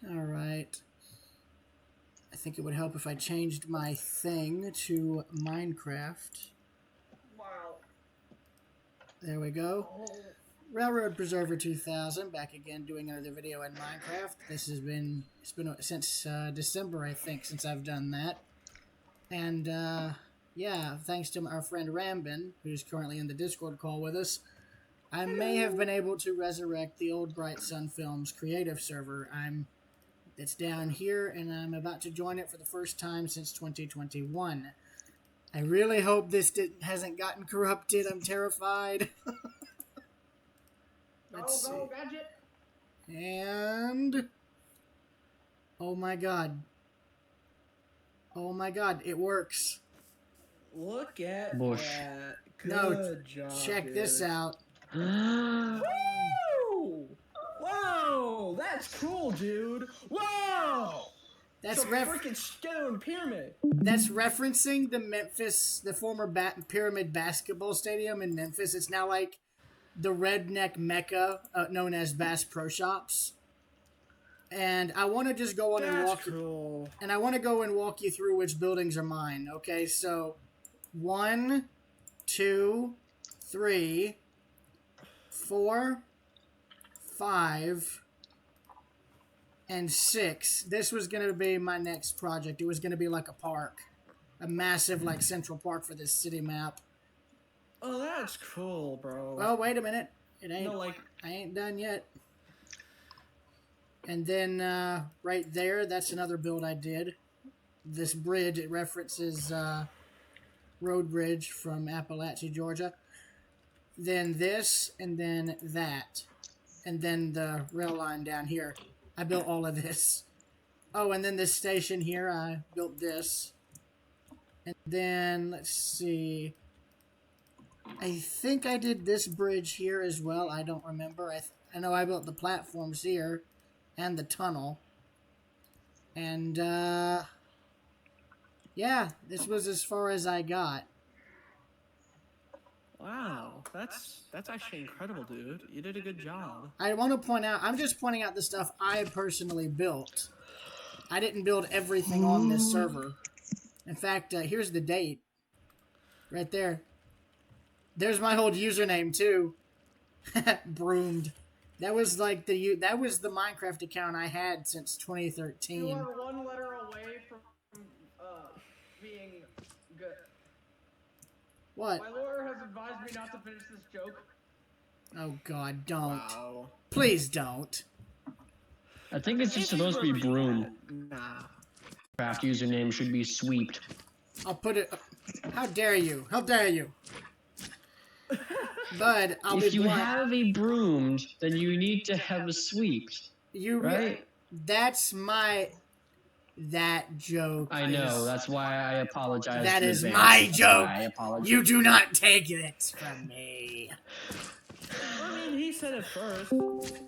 All right. I think it would help if I changed my thing to Minecraft. Wow. There we go. Oh. Railroad Preserver 2000, back again doing another video in Minecraft. It's been since December, I think, since I've done that. And yeah, thanks to our friend Rambin, who's currently in the Discord call with us, I may have been able to resurrect the old Bright Sun Films creative server. It's down here, and I'm about to join it for the first time since 2021. I really hope this hasn't gotten corrupted. I'm terrified. Let's see. Gadget. And oh my god. Oh my god, it works. Look at Bush. that. No, job, check dude. this out. Woo! Whoa! That's cool, dude. Whoa! That's it's a freaking stone pyramid. That's referencing the former Pyramid Basketball Stadium in Memphis. It's now like the redneck mecca known as Bass Pro Shops. And I want to just go on and walk. Cool. And I want to go and walk you through which buildings are mine. Okay, so 1, 2, 3, 4, 5, and 6. This was going to be my next project. It was going to be like a park. A massive, like, central park for this city map. Oh, that's cool, bro. Well, wait a minute. It ain't. No, like, I ain't done yet. And then, right there, that's another build I did. This bridge, it references, Road Bridge from Appalachia, Georgia. Then this, and then that. And then the rail line down here. I built all of this. Oh, and then this station here, I built this. And then, let's see. I think I did this bridge here as well. I don't remember. I know I built the platforms here. And the tunnel. And, yeah, this was as far as I got. wow, that's actually incredible, dude. You did a good job. I want to point out, I'm just pointing out the stuff I personally built. I didn't build everything on this server. In fact, here's the date. Right there. There's my old username, too. Broomed. That was like the Minecraft account I had since 2013. You are one letter away from being good. What? My lawyer has advised me not to finish this joke. Oh God, don't. Wow. Please don't. I think it's just supposed to be broom. Nah. Craft username should be sweeped. I'll put it. How dare you? How dare you? Bud, If you have a broomed, then you need to have a sweeped. Right? That's that joke. I know. That's why I apologize. That is in my advance. joke. I apologize. You do not take it from me. I mean, he said it first.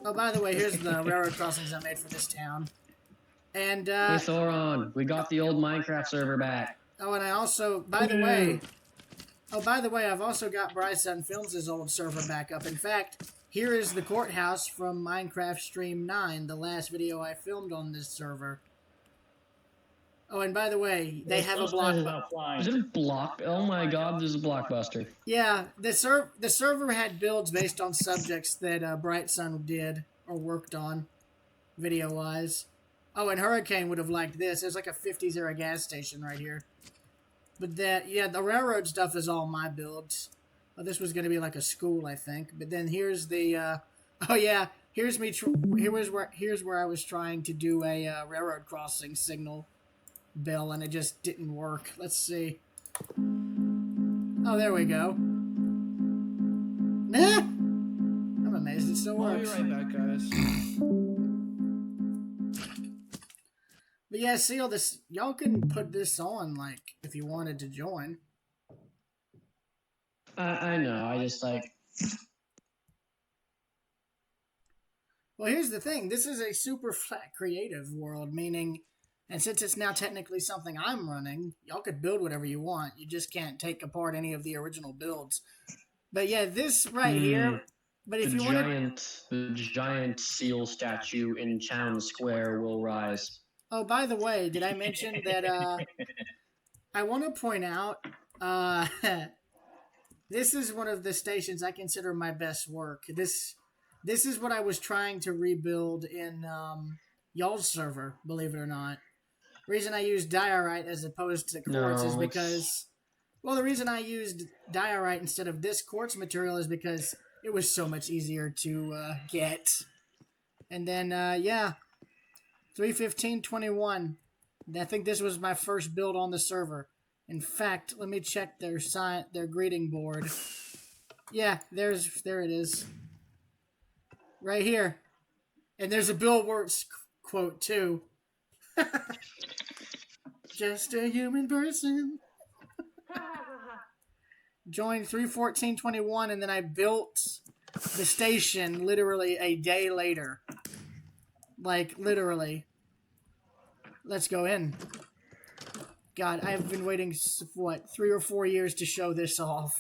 Oh, by the way, here's the railroad crossings I made for this town. And Hey Thoron, we got the old Minecraft server back. oh, and I also, by the way, I've also got Bright Sun Films' old server back up. In fact, here is the courthouse from Minecraft Stream 9, the last video I filmed on this server. Oh, and by the way, they have a blockbuster. Is it a block? Oh my god, there's a blockbuster. Yeah, the server had builds based on subjects that Bright Sun did or worked on, video-wise. Oh, and Hurricane would have liked this. There's like a 50s era gas station right here. But the railroad stuff is all my builds. Oh, this was going to be like a school, I think. But then here's the, oh yeah, here's where I was trying to do a railroad crossing signal bell, and it just didn't work. Let's see. Oh, there we go. Nah! I'm amazed it still works. I'll be right back, guys. But yeah, see all this. Y'all can put this on, like, if you wanted to join. I know, I just like... Well, here's the thing. This is a super flat creative world, meaning, and since it's now technically something I'm running, y'all could build whatever you want. You just can't take apart any of the original builds. But yeah, this right here, But if The you want to, giant seal statue in town square will rise. oh, by the way, did I mention that? I want to point out, uh, this is one of the stations I consider my best work. This is what I was trying to rebuild in y'all's server. Believe it or not, reason I used diorite as opposed to quartz is because, well, the reason I used diorite instead of this quartz material is because it was so much easier to get. And then yeah, 3:15:21. I think this was my first build on the server. In fact, let me check their greeting board. Yeah, there it is. Right here. And there's a Bill Wirtz quote too. Just a human person. Joined 3:14:21 and then I built the station literally a day later. Like literally. Let's go in. God, I've been waiting, what, 3 or 4 years to show this off.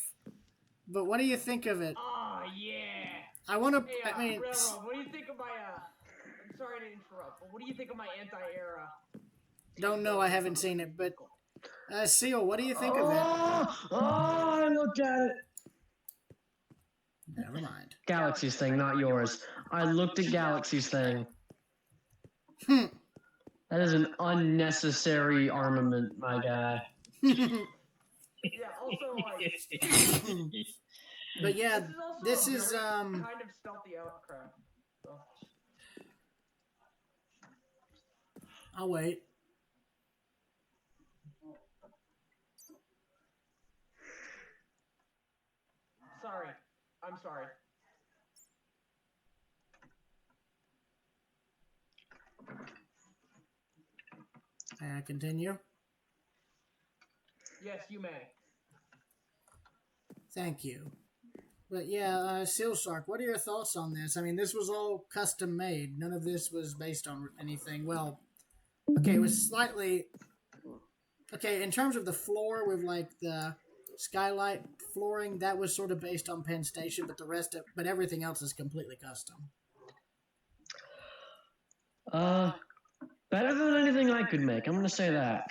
But what do you think of it? Oh, yeah. I want to, Hey, I mean... Railroad, what do you think of my, I'm sorry to interrupt, but what do you think of my anti-era? Don't know, I haven't seen it, but... Seal, what do you think of it? I looked at it. Never mind. Galaxy's thing, not yours. I looked at Galaxy's thing. That is an unnecessary armament, my guy. Yeah, also, like... But yeah, this is kind of stealthy outcraft. So. I'll wait. Sorry. I'm sorry. May I continue? Yes, you may. Thank you. But yeah, Seal Shark, what are your thoughts on this? I mean, this was all custom made. None of this was based on anything. Well, okay, it was slightly... Okay, in terms of the floor with, like, the skylight flooring, that was sort of based on Penn Station, but but everything else is completely custom. Better than anything I could make. I'm gonna say that.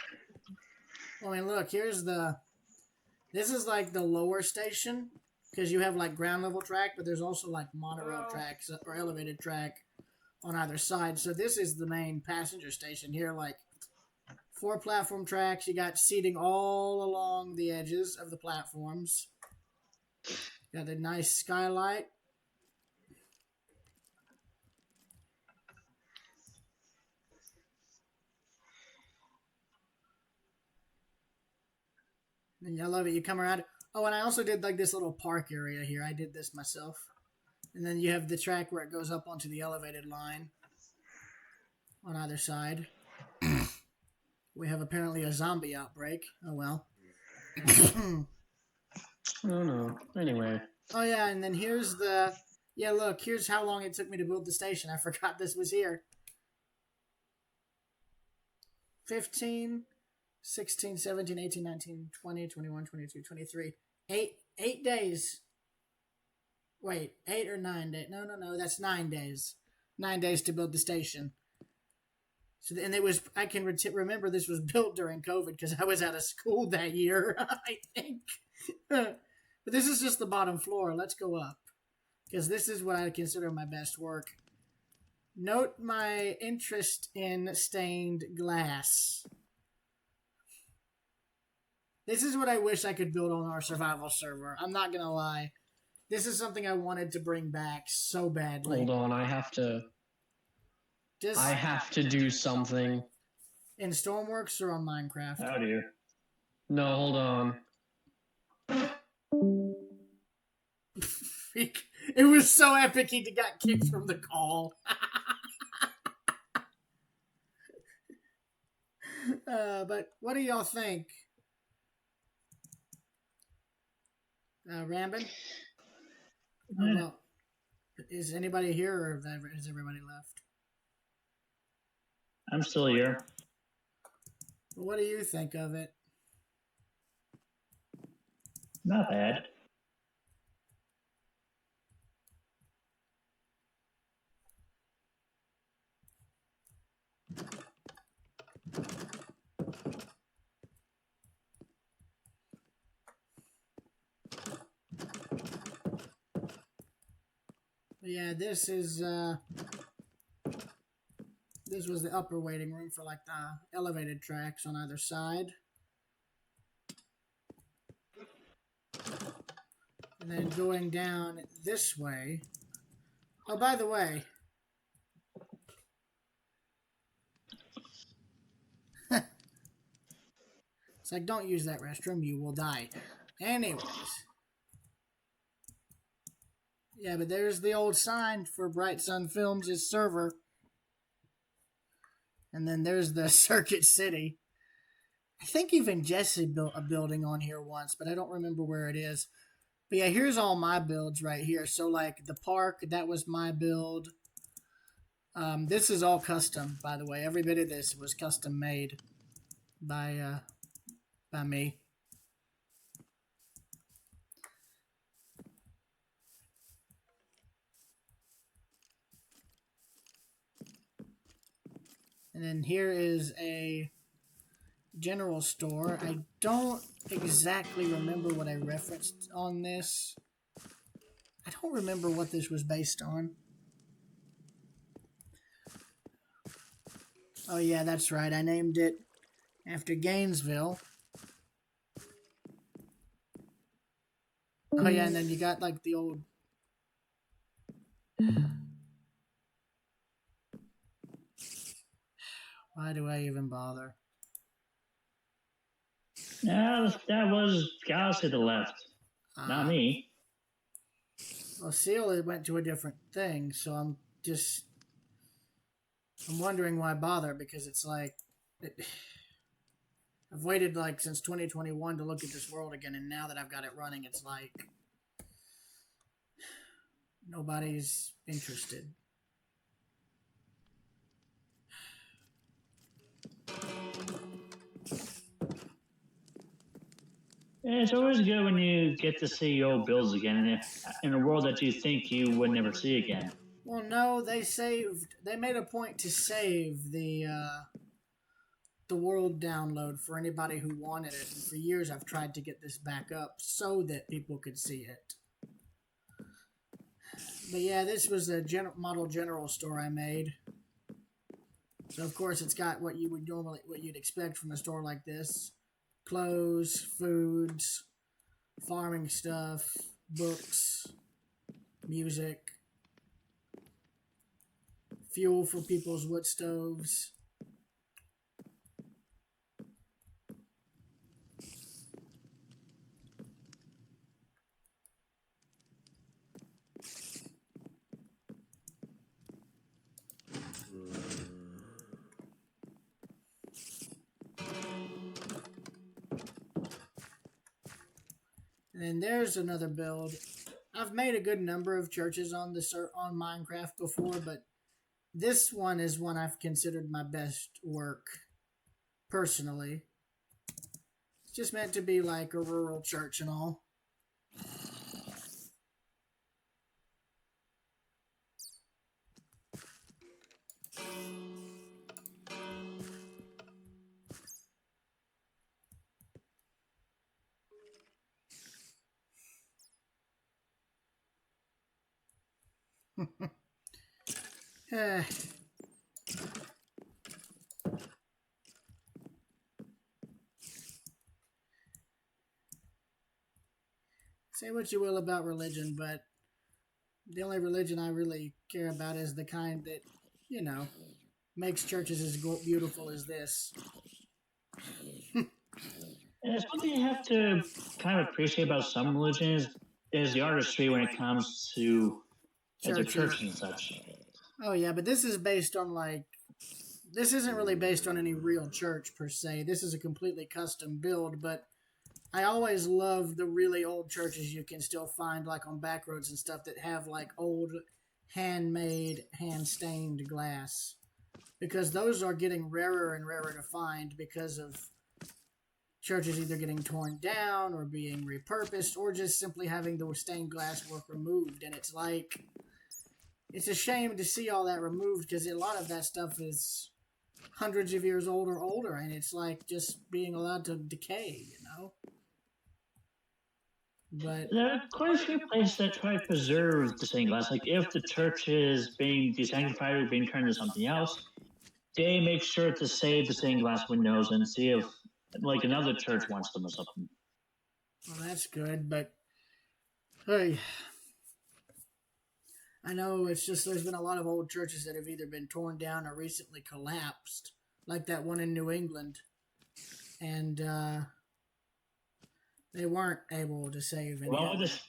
Well, I mean, look, this is like the lower station, because you have like ground level track, but there's also like monorail tracks or elevated track on either side. So this is the main passenger station here, like 4 platform tracks. You got seating all along the edges of the platforms. Got a nice skylight. And I love it. You come around. Oh, and I also did like this little park area here. I did this myself. And then you have the track where it goes up onto the elevated line on either side. We have apparently a zombie outbreak. Oh, well. Oh, no. Anyway. Oh, yeah, and then here's the... Yeah, look, here's how long it took me to build the station. I forgot this was here. 15... 16, 17, 18, 19, 20, 21, 22, 23. 8 days. Wait, 8 or 9 days. No, that's 9 days. 9 days to build the station. So, and it was, I can remember this was built during COVID because I was out of school that year, I think. But this is just the bottom floor. Let's go up. Because this is what I consider my best work. Note my interest in stained glass. This is what I wish I could build on our survival server. I'm not going to lie. This is something I wanted to bring back so badly. Hold on, I have to do something. In Stormworks or on Minecraft? Oh dear. No, hold on. It was so epic he got kicked from the call. But what do y'all think? Rambin? Oh, well, is anybody here or has everybody left? I'm still here. What do you think of it? Not bad. Yeah, this was the upper waiting room for like the elevated tracks on either side. And then going down this way. Oh, by the way, it's like, don't use that restroom, you will die. Anyways. Yeah, but there's the old sign for Bright Sun Films' server. And then there's the Circuit City. I think even Jesse built a building on here once, but I don't remember where it is. But yeah, here's all my builds right here. So like the park, that was my build. This is all custom, by the way. Every bit of this was custom made by me. And then here is a general store. I don't exactly remember what I referenced on this. I don't remember what this was based on. Oh yeah, that's right. I named it after Gainesville. Oh yeah, and then you got like the old... Why do I even bother? No, that was Gauss to the left. Not me. Well, Seal, it went to a different thing, so I'm wondering why bother, because it's like... I've waited like since 2021 to look at this world again, and now that I've got it running, it's like... Nobody's interested. Yeah, it's always good when you get to see your old builds again in a world that you think you would never see again. Well, no, they made a point to save the world download for anybody who wanted it. And for years, I've tried to get this back up so that people could see it. But yeah, this was a model general store I made. So of course, it's got what you'd expect from a store like this: clothes, foods, farming stuff, books, music, fuel for people's wood stoves. And there's another build. I've made a good number of churches on Minecraft before, but this one is one I've considered my best work, personally. It's just meant to be like a rural church and all. Eh. Say what you will about religion, but the only religion I really care about is the kind that, you know, makes churches as beautiful as this. And it's something you have to kind of appreciate about some religions is the artistry when it comes to the church and such. Oh yeah, but this is based on like... This isn't really based on any real church per se. This is a completely custom build, but I always love the really old churches you can still find like on back roads and stuff that have like old handmade, hand-stained glass. Because those are getting rarer and rarer to find because of churches either getting torn down or being repurposed or just simply having the stained glass work removed. And it's like... It's a shame to see all that removed because a lot of that stuff is hundreds of years old or older, and it's like just being allowed to decay, you know? But There are quite a few places that try to preserve the stained glass. Like if the church is being desanctified or being turned into something else, they make sure to save the stained glass windows and see if like another church wants them or something. well, that's good. But hey, I know it's just there's been a lot of old churches that have either been torn down or recently collapsed, like that one in New England, and they weren't able to save any of it.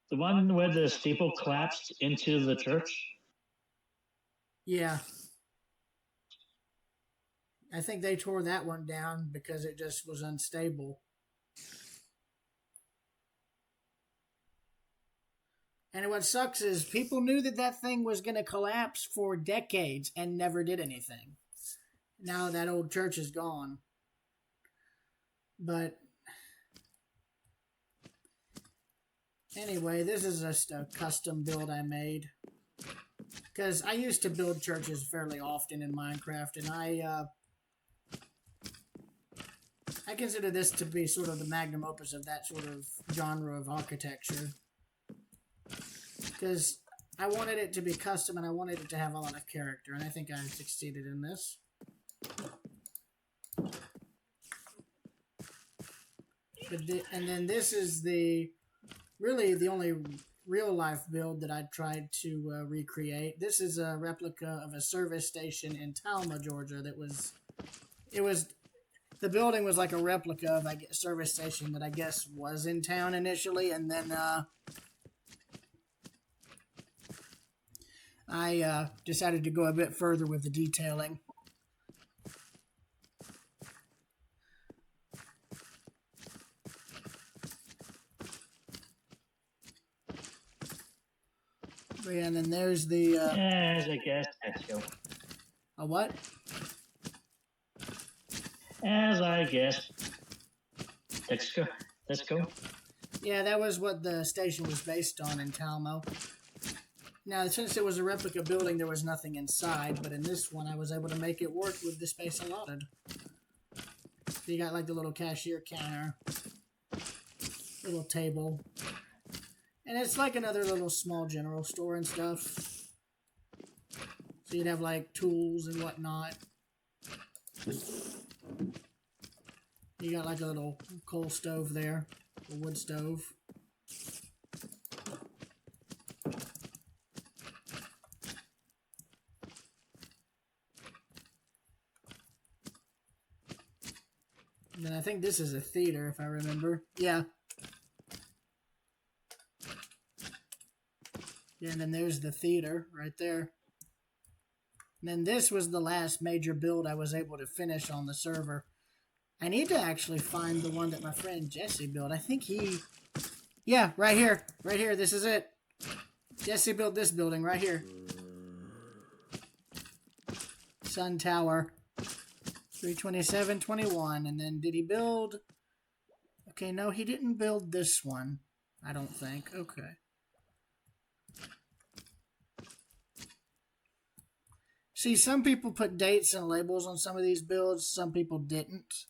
The one where the steeple collapsed into the church. Yeah. I think they tore that one down because it just was unstable. And what sucks is people knew that that thing was going to collapse for decades and never did anything. Now that old church is gone. But anyway, this is just a custom build I made. Because I used to build churches fairly often in Minecraft, and I consider this to be sort of the magnum opus of that sort of genre of architecture. Because I wanted it to be custom and I wanted it to have a lot of character, and I think I succeeded in this. And then this is really the only real life build that I tried to recreate. This is a replica of a service station in Talma, Georgia. The building was like a replica of a service station that I guess was in town initially, and then I decided to go a bit further with the detailing. But yeah, and then there's the... As I guess, let's go. A what? As I guess. Let's go. Let's go. Yeah, that was what the station was based on in Talmo. Now, since it was a replica building, there was nothing inside, but in this one, I was able to make it work with the space allotted. So you got like the little cashier counter, little table, and it's like another little small general store and stuff. So you'd have like tools and whatnot. You got like a little coal stove there, a wood stove. And then I think this is a theater, if I remember. Yeah. Yeah, and then there's the theater right there. And then this was the last major build I was able to finish on the server. I need to actually find the one that my friend Jesse built. I think he... Yeah, right here. Right here. This is it. Jesse built this building right here. Sun Tower. 32721. And then did he build... Okay, no, he didn't build this one. I don't think. Okay. See, some people put dates and labels on some of these builds. Some people didn't.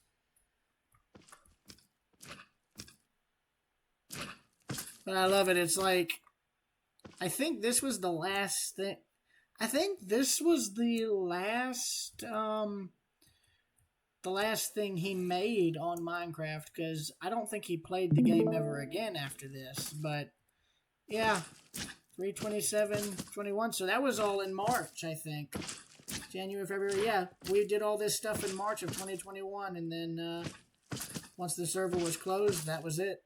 But I love it. It's like... I think this was the last thing... I think this was the last thing he made on Minecraft, because I don't think he played the game ever again after this. But yeah, 32721. So that was all in March, I think. January, February. Yeah, we did all this stuff in March of 2021, and then once the server was closed, that was it.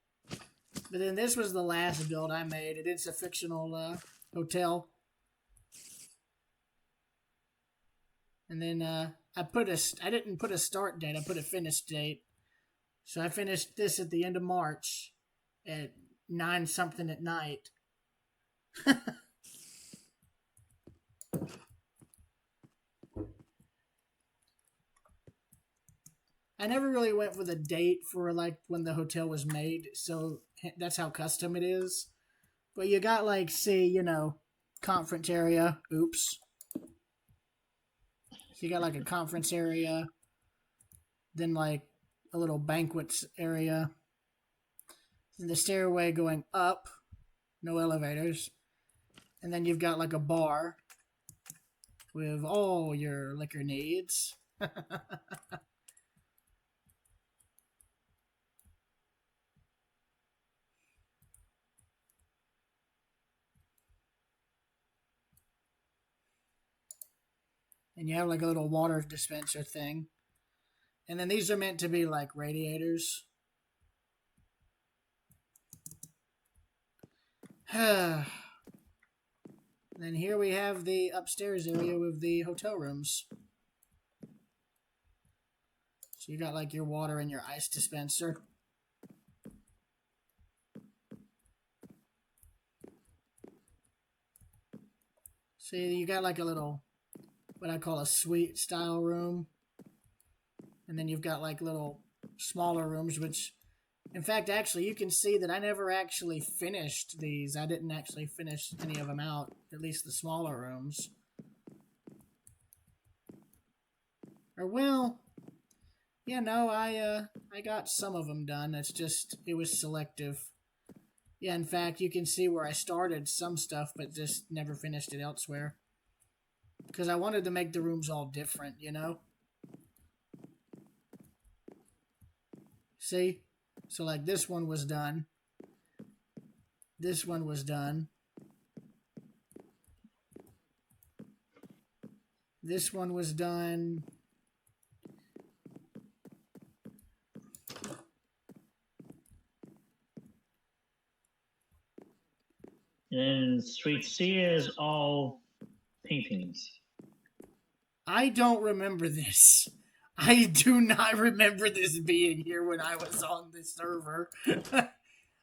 But then this was the last build I made. It's a fictional hotel. And then I didn't put a start date, I put a finish date. So I finished this at the end of March at 9 something at night. I never really went with a date for like when the hotel was made, so that's how custom it is. But you got like, see, you know, conference area. Oops. So you got like a conference area, then like a little banquets area, And the stairway going up, no elevators. And then you've got like a bar with all your liquor needs. And you have like a little water dispenser thing. And then these are meant to be like radiators. Then here we have the upstairs area with the hotel rooms. So you got like your water and your ice dispenser. See, you got like a little, what I call a suite style room. And then you've got like little smaller rooms, which, in fact, actually, you can see that I never actually finished these. I didn't actually finish any of them out, at least the smaller rooms. Or, well, yeah, no, I got some of them done. It's just, it was selective. Yeah, in fact, you can see where I started some stuff, but just never finished it elsewhere. Because I wanted to make the rooms all different, you know? See? So, like, this one was done. This one was done. This one was done. And Suite C is all paintings. I don't remember this. I do not remember this being here when I was on this server.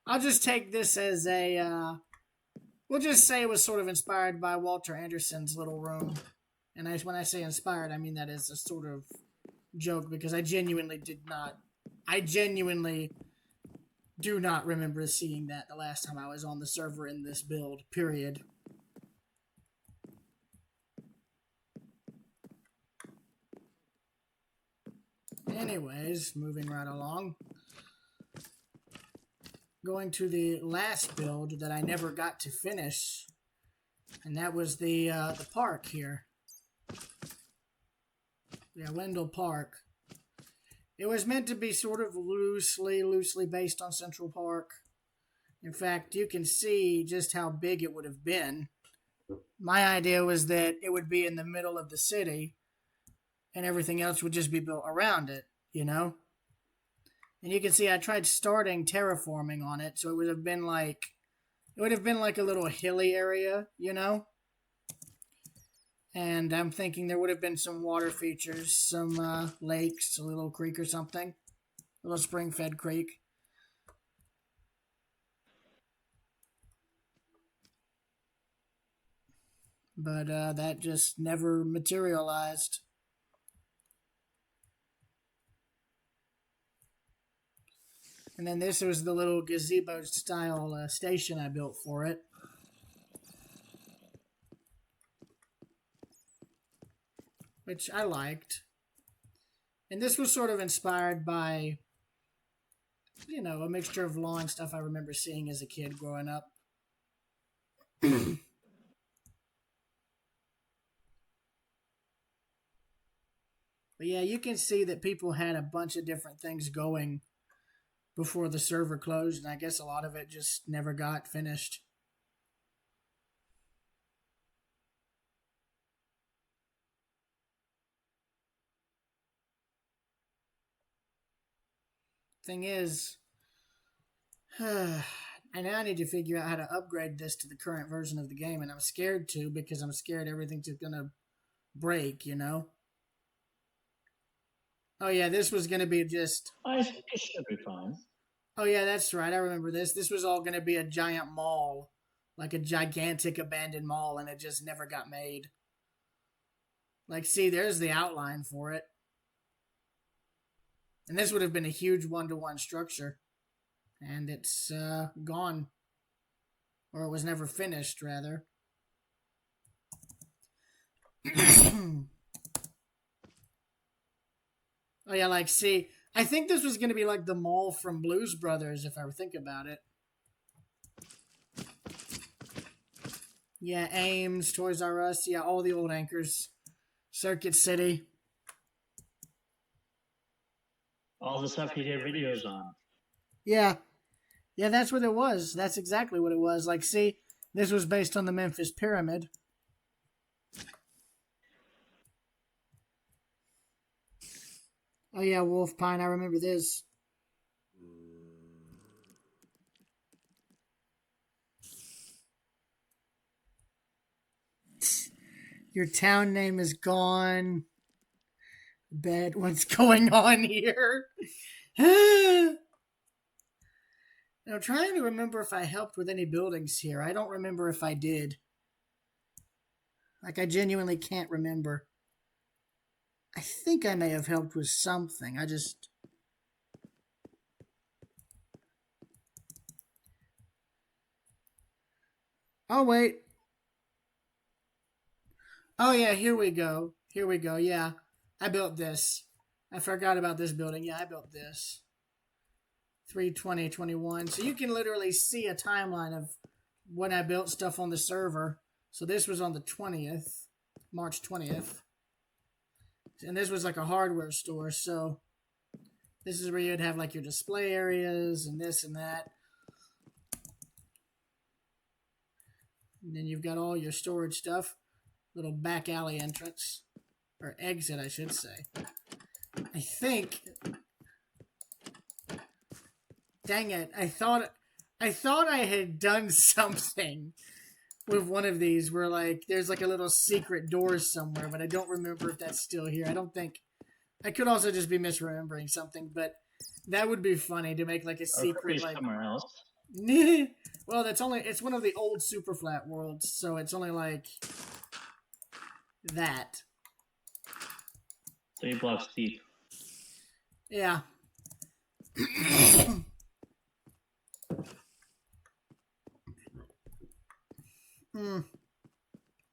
I'll just take this as a, we'll just say it was sort of inspired by Walter Anderson's little room. And when I say inspired, I mean that as a sort of joke, because I genuinely do not remember seeing that the last time I was on the server in this build, period. Anyways, moving right along. Going to the last build that I never got to finish, and that was the park here. Yeah, Wendell Park. It was meant to be sort of loosely based on Central Park. In fact, you can see just how big it would have been. My idea was that it would be in the middle of the city, and everything else would just be built around it, you know? And you can see I tried starting terraforming on it, so it would have been like a little hilly area, you know? And I'm thinking there would have been some water features, some lakes, a little creek or something. A little spring-fed creek. But that just never materialized. And then this was the little gazebo-style station I built for it. Which I liked. And this was sort of inspired by, you know, a mixture of law and stuff I remember seeing as a kid growing up. But yeah, you can see that people had a bunch of different things going before the server closed, and I guess a lot of it just never got finished. Thing is, I now need to figure out how to upgrade this to the current version of the game, and I'm scared to, because I'm scared everything's gonna break, you know? Oh yeah, this was gonna be just... I think it should be fine. Oh yeah, that's right, I remember this. This was all gonna be a giant mall. Like a gigantic abandoned mall, and it just never got made. Like, see, there's the outline for it. And this would have been a huge one-to-one structure. And it's gone. Or it was never finished, rather. Oh yeah, like, see, I think this was going to be like the mall from Blues Brothers, if I think about it. Yeah, Ames, Toys R Us, yeah, all the old anchors. Circuit City. All the stuff he did videos on. Yeah. Yeah, that's what it was. That's exactly what it was. Like, see, this was based on the Memphis Pyramid. Oh, yeah, Wolf Pine. I remember this. Your town name is gone. Bed, what's going on here? I'm trying to remember if I helped with any buildings here. I don't remember if I did. Like, I genuinely can't remember. I think I may have helped with something. I just... Oh, wait. Oh, yeah, here we go. Here we go, yeah. I built this. I forgot about this building. Yeah, I built this. 3/20/21. So you can literally see a timeline of when I built stuff on the server. So this was on the 20th, March 20th. And this was like a hardware store. So this is where you'd have like your display areas and this and that. And then you've got all your storage stuff. Little back alley entrance. Or exit, I should say. I think... Dang it! I thought I had done something with one of these where like there's like a little secret door somewhere, but I don't remember if that's still here. I don't think. I could also just be misremembering something, but that would be funny to make like a secret like somewhere else. Well, it's one of the old super flat worlds, so it's only like that. 3 blocks deep. Yeah.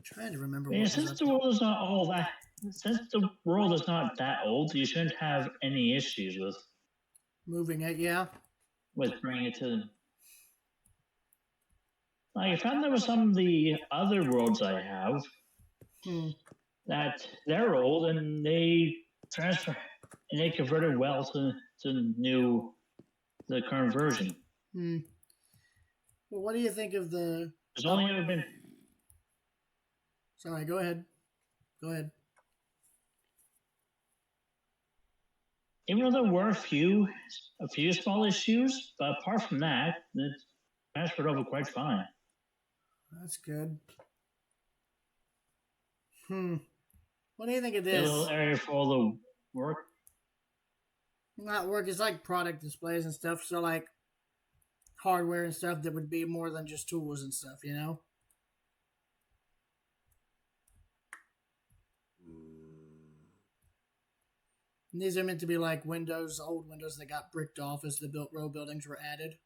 Trying to remember. Yeah, since the world is not all that, since the world is not that old, you shouldn't have any issues with moving it. Yeah. With bringing it to. I found there were some of the other worlds I have that they're old and they transfer and they converted well to the current version. Well, what do you think of the? There's only ever been. Sorry, go ahead. Go ahead. Even though there were a few small issues, but apart from that, it transferred over quite fine. That's good. What do you think of this? A little area for all the work. Not work. It's like product displays and stuff. So like hardware and stuff that would be more than just tools and stuff. You know. And these are meant to be like windows, old windows that got bricked off as the row buildings were added.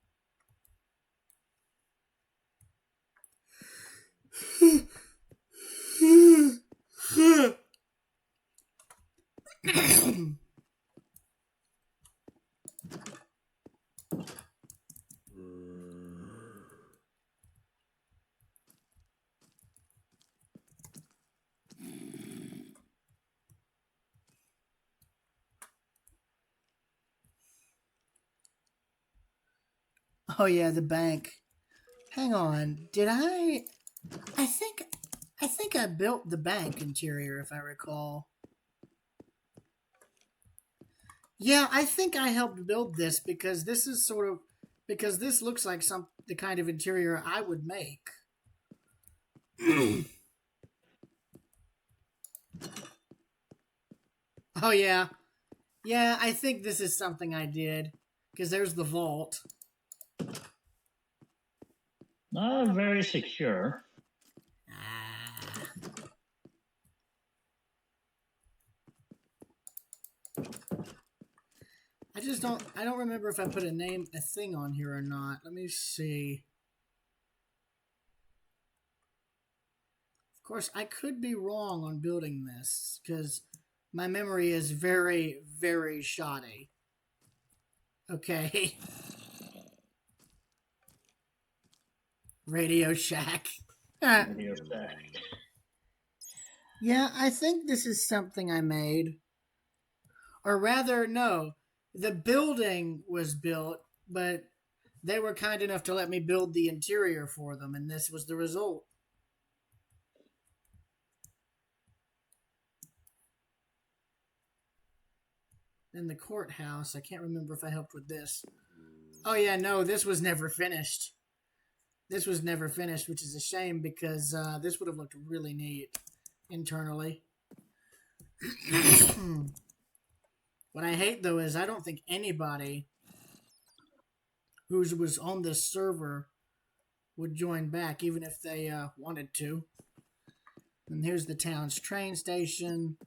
Oh yeah, the bank. Hang on. Did I think I built the bank interior if I recall. Yeah, I think I helped build this because this is because this looks like the kind of interior I would make. Oh yeah. Yeah, I think this is something I did because there's the vault. Not very secure. I don't remember if I put a thing on here or not. Let me see. Of course, I could be wrong on building this because my memory is very, very shoddy. Okay. Radio Shack. Radio Shack. Yeah, I think this is something I made. Or rather, no. The building was built, but they were kind enough to let me build the interior for them, and this was the result. Then the courthouse. I can't remember if I helped with this. Oh, yeah, no, this was never finished. This was never finished, which is a shame because this would have looked really neat internally. What I hate, though, is I don't think anybody who was on this server would join back, even if they wanted to. And here's the town's train station,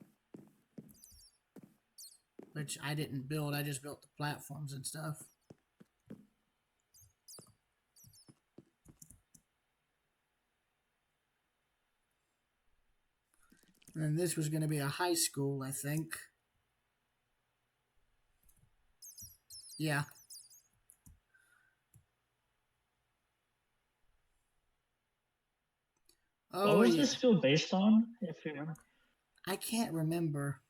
which I didn't build. I just built the platforms and stuff. And this was going to be a high school, I think. Yeah. Oh, What was yeah. this film based on, if you remember? I can't remember.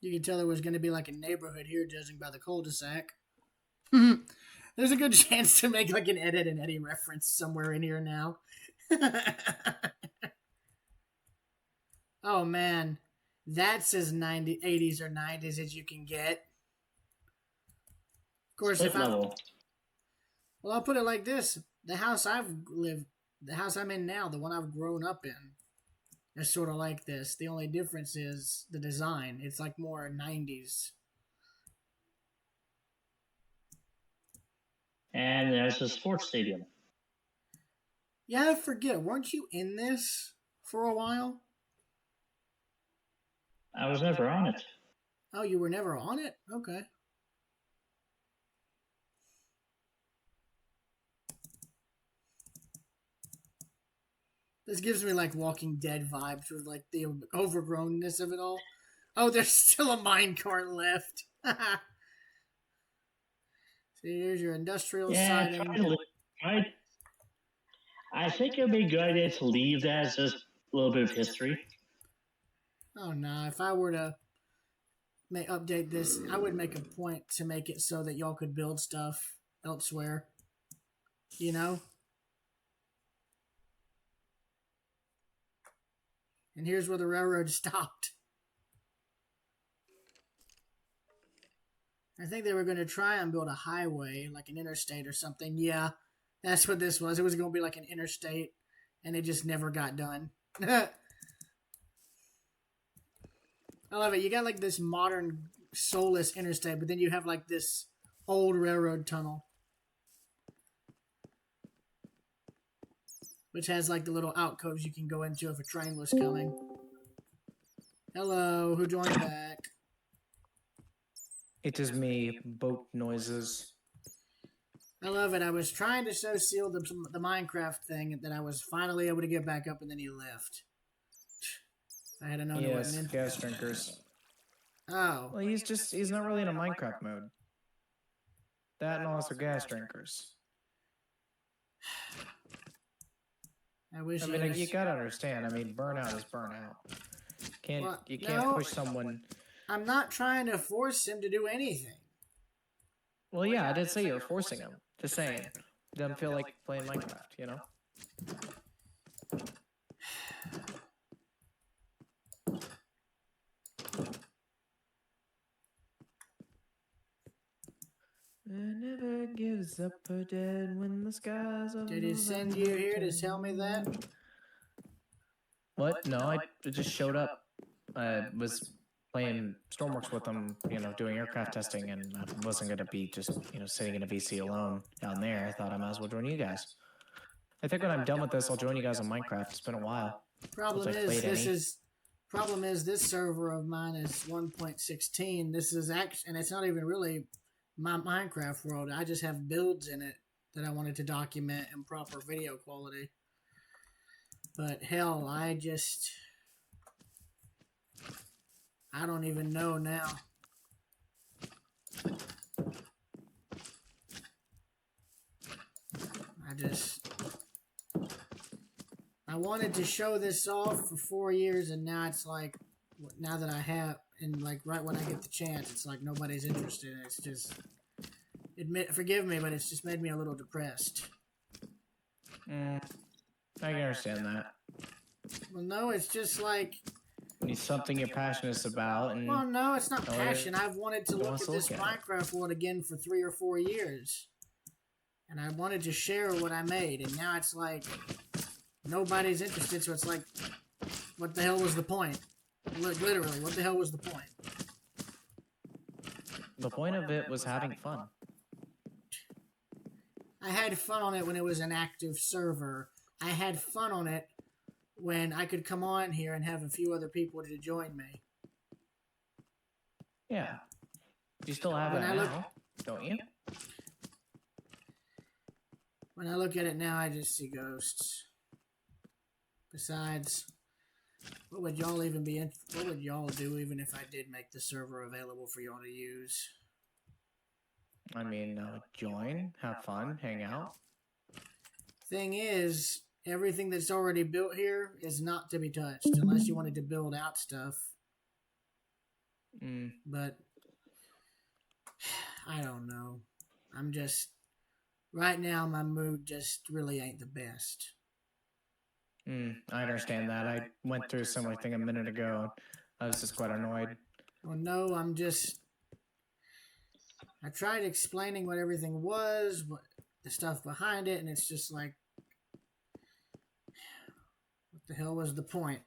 You can tell there was going to be like a neighborhood here, judging by the cul-de-sac. There's a good chance to make like an Edit and Eddie reference somewhere in here now. Oh man, that's as 80s or 90s as you can get. Of course, Split if I level. well, I'll put it like this: the house the house I'm in now, the one I've grown up in, is sort of like this. The only difference is the design. It's like more 90s. And there's a sports stadium. Yeah, I forget. Weren't you in this for a while? I was never on it. Oh, you were never on it? Okay. This gives me like Walking Dead vibes with like the overgrownness of it all. Oh, there's still a minecart left. See, here's your industrial Yeah, siding. I think it would be a good idea to leave that as just a little bit of history. Oh no, if I were to update this, I would make a point to make it so that y'all could build stuff elsewhere. You know? And here's where the railroad stopped. I think they were going to try and build a highway, like an interstate or something. Yeah, that's what this was. It was going to be like an interstate, and it just never got done. I love it. You got like this modern soulless interstate, but then you have like this old railroad tunnel, which has like the little alcoves you can go into if a train was coming. Hello, who joined back? It is me, boat noises. I love it. I was trying to show Seal the Minecraft thing that I was finally able to get back up, and then he left. I had to know Yes, what gas drinkers. Oh. Well, he's not really in a Minecraft mode. That and also gas drinkers. I wish. I mean, you gotta understand. I mean, burnout is burnout. You can't push someone. I'm not trying to force him to do anything. Well, yeah, I did say you were forcing him. Just saying. Doesn't feel like playing Minecraft, you know? Never gives up her dead when the skies are. Did he send you here to tell me that? What? No, I just showed up. I was playing Stormworks with them, doing aircraft testing, and I wasn't going to be just, sitting in a VC alone down there. I thought I might as well join you guys. I think when I'm done with this, I'll join you guys on Minecraft. It's been a while. Problem is this server of mine is 1.16. This is actually, and it's not even really my Minecraft world. I just have builds in it that I wanted to document in proper video quality. But hell, I don't even know now. I wanted to show this off for 4 years, and now it's like, now that I have, and like right when I get the chance, it's like nobody's interested. It's just, forgive me, but it's just made me a little depressed. I can understand that. Well, no, it's just like, It's something you're passionate about, and well, no, it's not Oh, passion. I've wanted to no look one's at to this look at it. Minecraft world again for 3 or 4 years. And I wanted to share what I made, and now it's like, nobody's interested, so it's like, what the hell was the point? Literally, what the hell was the point? the point of it was having fun. I had fun on it when it was an active server. I had fun on it when I could come on here and have a few other people to join me. Yeah. You still have When it I look- now, don't you? When I look at it now, I just see ghosts. Besides, what would y'all even be in? What would y'all do even if I did make the server available for y'all to use? I mean, join, have fun, hang out. Thing is, everything that's already built here is not to be touched unless you wanted to build out stuff. But I don't know. I'm just right now. My mood just really ain't the best. I understand that. I went through a similar thing a minute ago. I was just quite annoyed. Well, no, I'm just. I tried explaining what everything was, what the stuff behind it, and it's just like, what the hell was the point?